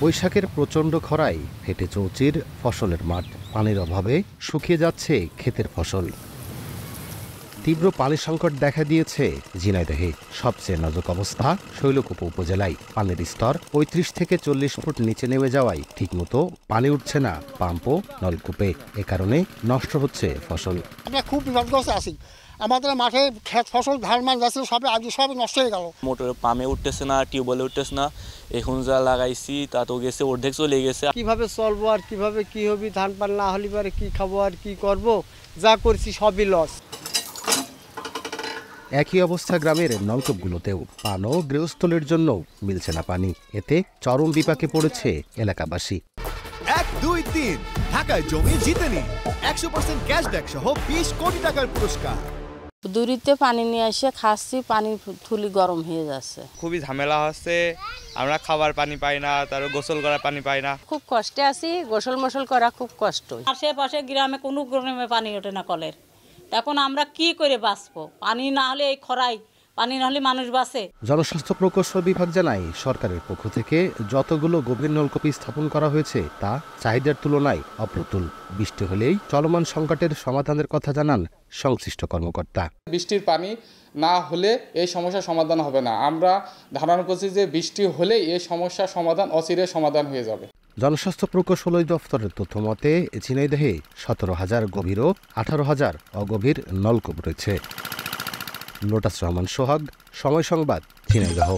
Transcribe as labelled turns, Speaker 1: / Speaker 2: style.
Speaker 1: বৈশাখের প্রচণ্ড খরায় ফেটে চৌচির ফসলের মাঠ। পানির অভাবে শুকিয়ে যাচ্ছে ক্ষেতের ফসল। তীব্র পানি সংকট দেখা দিয়েছে ঝিনাইদহে। সবচেয়ে নাজুক অবস্থা শৈলকুপা উপজেলায়। পানির স্তর ৩৫ থেকে ৪০ ফুট নিচে নেমে যাওয়ায় ঠিকমতো পানি উঠছে না পাম্প ও নলকূপে। এ কারণে নষ্ট হচ্ছে ফসল।
Speaker 2: আমরা খুব বিপদগ্রস্ত আছি। আমাদের মাঠে ক্ষেত ফসল ধান মান যাচ্ছে সব আজ সব নষ্ট হয়ে গেল।
Speaker 3: মোটরে পাম্পে উঠতেছে না, টিউবওয়েলে উঠতেছে না। এখন যা লাগাইছি তা তো গেছে, অর্ধেক চলে গেছে।
Speaker 4: কিভাবে চলবো আর কিভাবে কি হবে, ধান পান না হলে পারে কি খাবো আর কি করব, যা করছি সবই লস।
Speaker 1: একই অবস্থা গ্রামের নলকূপগুলোতেও। পান ও গৃহস্থলের জন্য মিলছে না পানি। এতে চরম বিপাকে পড়েছে এলাকাবাসী।
Speaker 5: 1, 2, 3 ঢাকায় জমি জিতে নিন 100% ক্যাশব্যাক সহ 20 কোটি টাকার পুরস্কার।
Speaker 6: দূরিতে পানি নিয়ে এসে খাচ্ছি, পানি থুলি গরম হয়ে যাচ্ছে।
Speaker 7: খুবই ঝামেলা হচ্ছে, আমরা খাবার পানি পাই না, তারপর গোসল করার পানি পাই না।
Speaker 6: খুব কষ্টে আছি, গোসল মোসল করা খুব কষ্ট।
Speaker 8: আশেপাশে গ্রামে কোনো গ্রামে পানি ওঠে না কলের। এখন আমরা কি করে বাঁচবো? পানি না হলে এই খরায়, পানি না হলে মানুষ বাঁচে।
Speaker 1: জনস্বাস্থ্য প্রকৌশল বিভাগ জানায়, সরকারের পক্ষ থেকে যতগুলো গভীর নলকূপ স্থাপন করা হয়েছে তা চাহিদার তুলনায় অপ্রতুল। বৃষ্টি হলেই চলমান সংকটের সমাধানের কথা জানান সংশ্লিষ্ট কর্মকর্তা।
Speaker 9: বৃষ্টির পানি না হলে এই সমস্যার সমাধান হবে না। আমরা ধারণা করছি যে বৃষ্টি হলেই এই সমস্যার সমাধান অচিরে সমাধান হয়ে যাবে।
Speaker 1: জনস্বাস্থ্য প্রকৌশল দফতরের তথ্য মতে ঝিনাইদহে 17,000 গভীর ও 18,000 অগভীর নলকূপ রয়েছে। লোটাস রহমান সোহাগ, সময় সংবাদ, ঝিনাইদহ।